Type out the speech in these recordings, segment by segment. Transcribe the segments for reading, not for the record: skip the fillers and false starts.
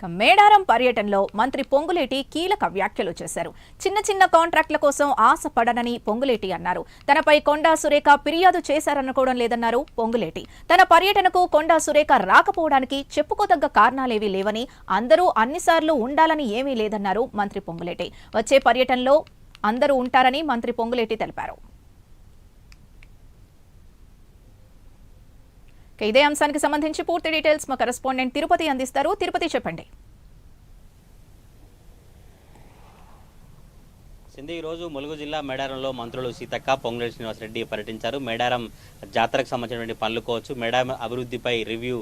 మేడారం పర్యటనలో మంత్రి పొంగులేటి కీలక వ్యాఖ్యలు చేశారు. చిన్న చిన్న కాంట్రాక్టుల కోసం ఆశపడనని పొంగులేటి అన్నారు. తనపై కొండా సురేఖ ఫిర్యాదు చేశారనుకోవడం లేదన్నారు పొంగులేటి. తన పర్యటనకు కొండా సురేఖ రాకపోవడానికి చెప్పుకోదగ్గ కారణాలేవీ లేవని, అందరూ అన్నిసార్లు ఉండాలని ఏమీ లేదన్నారు మంత్రి పొంగులేటి. వచ్చే పర్యటనలో అందరూ ఉంటారని మంత్రి పొంగులేటి తెలిపారు. ఇదే అంశానికి సంబంధించి పూర్తి డీటెయిల్స్ మా కరెస్పాండెంట్ తిరుపతి అందిస్తారు. తిరుపతి, చెప్పండి. ఈరోజు ములుగు జిల్లా మేడారంలో మంత్రులు సీతక్క, పొంగులేటి శ్రీనివాసరెడ్డి పర్యటించారు. మేడారం జాతరకు సంబంధించినటువంటి పనులు కావచ్చు, మేడారం అభివృద్ధిపై రివ్యూ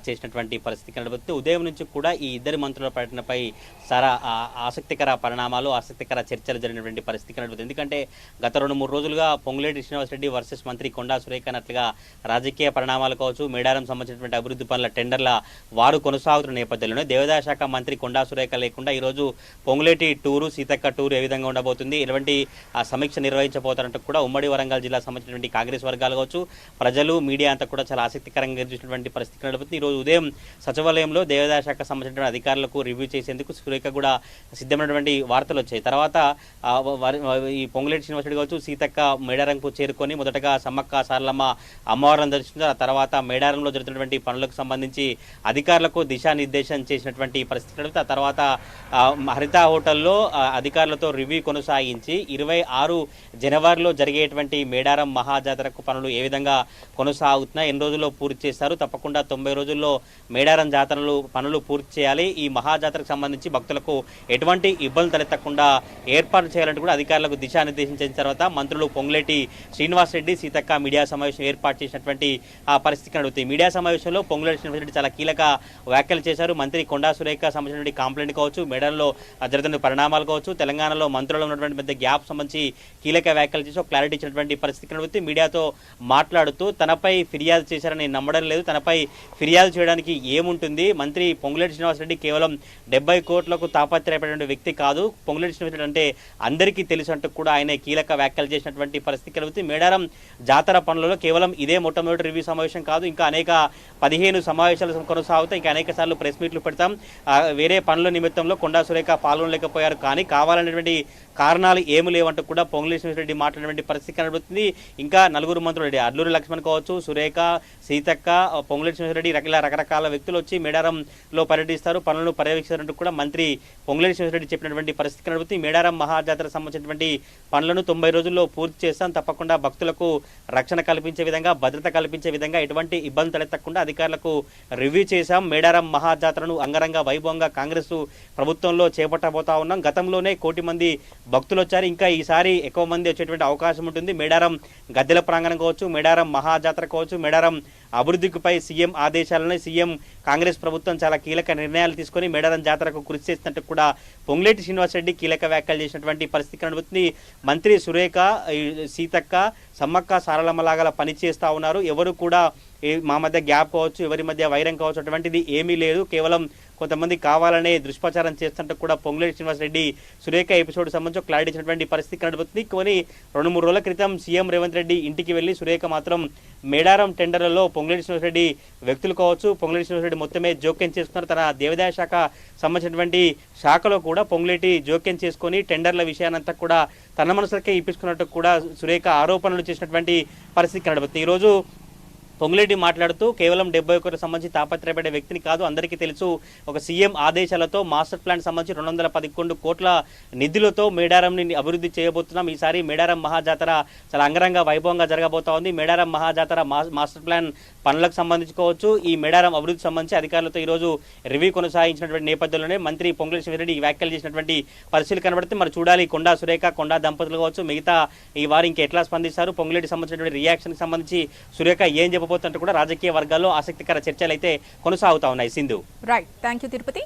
చేసినటువంటి పరిస్థితి కనబడుతుంది. ఉదయం నుంచి కూడా ఈ ఇద్దరు మంత్రుల పర్యటనపై చాలా ఆసక్తికర పరిణామాలు, ఆసక్తికర చర్చలు జరిగినటువంటి పరిస్థితి కనబడుతుంది. ఎందుకంటే గత 2-3 రోజులుగా పొంగులేటి శ్రీనివాసరెడ్డి వర్సెస్ మంత్రి కొండా సురేఖ అన్నట్లుగా రాజకీయ పరిణామాలు కావచ్చు, మేడారం సంబంధించినటువంటి అభివృద్ధి పనుల టెండర్ల వారు కొనసాగుతున్న నేపథ్యంలోనే దేవాదాయ శాఖ మంత్రి కొండా సురేఖ లేకుండా ఈరోజు పొంగులేటి టూరు, సీతక్క టూరు ఏ విధంగా ఉండబోతుంది, ఎటువంటి సమీక్ష నిర్వహించబోతారంటూ కూడా ఉమ్మడి వరంగల్ జిల్లా సంబంధించినటువంటి కాంగ్రెస్ వర్గాలు కావచ్చు, ప్రజలు, మీడియా అంతా కూడా చాలా ఆసక్తికరంగా చూసినటువంటి పరిస్థితి కనబడుతుంది. ఈరోజు ఉదయం సచివాలయంలో దేవాదాయ శాఖ సంబంధించిన అధికారులకు రివ్యూ చేసేందుకు సురేఖ కూడా సిద్ధమైనటువంటి వార్తలు వచ్చాయి. తర్వాత ఈ పొంగులేటి శ్రీనివాసరెడ్డి కావచ్చు, సీతక్క మేడారంకు చేరుకొని మొదటగా సమ్మక్క సారలమ్మ అమ్మవారిని దర్శించారు. ఆ తర్వాత మేడారంలో జరుగుతున్నటువంటి పనులకు సంబంధించి అధికారులకు దిశానిర్దేశం చేసినటువంటి పరిస్థితి. ఆ తర్వాత హరిత హోటల్లో అధికారులతో రివ్యూ కొనసాగించి 26 జనవరిలో జరిగేటువంటి మేడారం మహాజాతరకు పనులు ఏ విధంగా కొనసాగుతున్నాయి, ఎన్ని రోజుల్లో పూర్తి చేస్తారు, తప్పకుండా 90 రోజుల్లో మేడారం పనులు పూర్తి చేయాలి, ఈ మహాజాతరకు సంబంధించి భక్తులకు ఎటువంటి ఇబ్బందులు తలెత్తకుండా ఏర్పాటు చేయాలంటూ కూడా అధికారులకు దిశానిర్దేశం చేసిన తర్వాత మంత్రులు పొంగులేటి శ్రీనివాసరెడ్డి, సీతక్క మీడియా సమావేశం ఏర్పాటు చేసినటువంటి పరిస్థితి కనబడుతుంది. మీడియా సమావేశంలో పొంగులేటి శ్రీనివాసరెడ్డి చాలా కీలక వ్యాఖ్యలు చేశారు. మంత్రి కొండా సురేఖ సంబంధించినటువంటి కంప్లైంట్ కావచ్చు, మేడారంలో జరుగుతున్న పరిణామాలు కావచ్చు, తెలంగాణలో మంత్రులు ఉన్నటువంటి పెద్ద గ్యాప్ సంబంధించి కీలక వ్యాఖ్యలు చేసి ఒక క్లారిటీ ఇచ్చినటువంటి పరిస్థితి కనబడుతుంది. మీడియాతో మాట్లాడుతూ తనపై ఫిర్యాదు చేశారని నమ్మడం లేదు, తనపై ఫిర్యాదు చేయడానికి ఏముంటుంది, మంత్రి పొంగులేటి శ్రీనివాసరెడ్డి కేవలం 70 కోట్లకు తాపత్రయపడే వ్యక్తి కాదు, పొంగులేటి శ్రీనివాసరెడ్డి అంటే అందరికీ తెలుసు అంటూ కూడా ఆయన కీలక వ్యాఖ్యలు చేసినటువంటి పరిస్థితి కలుగుతుంది. మేడారం జాతర పనులలో కేవలం ఇదే మొట్టమొదటి రివ్యూ సమావేశం కాదు, ఇంకా అనేక 15 సమావేశాలు కొనసాగుతాయి, ఇంకా అనేక సార్లు ప్రెస్ మీట్లు పెడతాం. వేరే పనుల నిమిత్తంలో కొండా సురేఖ పాల్గొనలేకపోయారు, కానీ కావాలనేటువంటి కారణాలు ఏమి లేవంటూ కూడా పొంగులేటి శ్రీనివాసరెడ్డి మాట్లాడినటువంటి పరిస్థితి కనబడుతుంది. ఇంకా 4 మంత్రులు అల్లూరి లక్ష్మణ్ కావచ్చు, సురేఖ, సీతక్క, పొంగులేటి శ్రీనివాసరెడ్డి ఇలా రకరకాల వ్యక్తులు వచ్చి మేడారంలో పర్యటిస్తారు, పనులను పర్యవేక్షిస్తారంటూ కూడా మంత్రి పొంగులేటి శ్రీనివాసరెడ్డి చెప్పినటువంటి పరిస్థితి కనబడుతుంది. మేడారం మహాజాతర సంబంధించినటువంటి పనులను 90 రోజుల్లో పూర్తి చేస్తాం, తప్పకుండా భక్తులకు రక్షణ కల్పించే విధంగా, భద్రత కల్పించే విధంగా ఎటువంటి ఇబ్బంది తలెత్తకుండా అధికారులకు రివ్యూ చేశాం. మేడారం మహాజాతరను అంగరంగ వైభవంగా కాంగ్రెస్ ప్రభుత్వంలో చేపట్టబోతా ఉన్నాం. గతంలోనే 1 కోటి మంది భక్తులు వచ్చారు, ఇంకా ఈసారి ఎక్కువ మంది వచ్చేటువంటి అవకాశం ఉంటుంది. మేడారం గద్దెల ప్రాంగణం కావచ్చు, మేడారం మహాజాతర కావచ్చు, మేడారం అభివృద్ధిపై సీఎం ఆదేశాలను సీఎం కాంగ్రెస్ ప్రభుత్వం చాలా కీలక నిర్ణయాలు తీసుకొని మేడారం జాతరకు కృషి చేసినట్టు కూడా పొంగులేటి శ్రీనివాసరెడ్డి కీలక వ్యాఖ్యలు చేసినటువంటి పరిస్థితి కనబడుతుంది. మంత్రి సురేఖ, సీతక్క, సమ్మక్క సారలమ్మలాగా పనిచేస్తూ ఉన్నారు, ఎవరు కూడా మా మధ్య గ్యాప్ కావచ్చు, ఎవరి మధ్య వైరం కావచ్చు అటువంటిది ఏమీ లేదు, కేవలం కొంతమంది కావాలనే దుష్ప్రచారం చేస్తుంటే కూడా పొంగులేటి శ్రీనివాసరెడ్డి సురేఖ ఎపిసోడ్ సంబంధించి క్లారిటీ ఇచ్చినటువంటి పరిస్థితి కనబడుతుంది. కొన్ని 2-3 రోజుల క్రితం సీఎం రేవంత్ రెడ్డి ఇంటికి వెళ్లి సురేఖ మాత్రం మేడారం టెండర్లలో పొంగులేటి శ్రీనివాసరెడ్డి వ్యక్తులు కావచ్చు, పొంగులేటి శ్రీనివాసరెడ్డి మొత్తమే జోక్యం చేసుకున్నారు. తన దేవాదాయ శాఖ సంబంధించినటువంటి శాఖలో కూడా పొంగులేటి జోక్యం చేసుకొని టెండర్ల విషయానంతా కూడా తన మనసులకే ఇప్పించుకున్నట్టు కూడా సురేఖ ఆరోపణలు చేసినటువంటి పరిస్థితి కనబడుతుంది. ఈరోజు పొంగులేటి మాట్లాడుతూ కేవలం 70 కోట్లకు సంబంధించి తాపత్రయపడే వ్యక్తిని కాదు, అందరికీ తెలుసు, ఒక సీఎం ఆదేశాలతో మాస్టర్ ప్లాన్ సంబంధించి 211 కోట్ల నిధులతో మేడారంని అభివృద్ధి చేయబోతున్నాం. ఈసారి మేడారం మహాజాతర చాలా అంగరంగ వైభవంగా జరగబోతా ఉంది. మేడారం మహాజాతర మాస్టర్ ప్లాన్ పనులకు సంబంధించుకోవచ్చు, ఈ మేడారం అభివృద్ధి సంబంధించి అధికారులతో ఈరోజు రివ్యూ కొనసాగించినటువంటి నేపథ్యంలోనే మంత్రి పొంగులేటి శ్రీనివాసరెడ్డి ఈ వ్యాఖ్యలు చేసినటువంటి పరిస్థితులు కనబడితే మరి చూడాలి కొండా సురేఖ, కొండా దంపతులు కావచ్చు, మిగతా ఈ వారు ఇంకెట్లా స్పందిస్తారు, పొంగులేటి సంబంధించినటువంటి రియాక్షన్కి సంబంధించి సురేఖ ఏం చెప్పబోతుంటే కూడా రాజకీయ వర్గాల్లో ఆసక్తికర చర్చలు అయితే కొనసాగుతా ఉన్నాయి. Sindhu. Right, thank you Tirupati.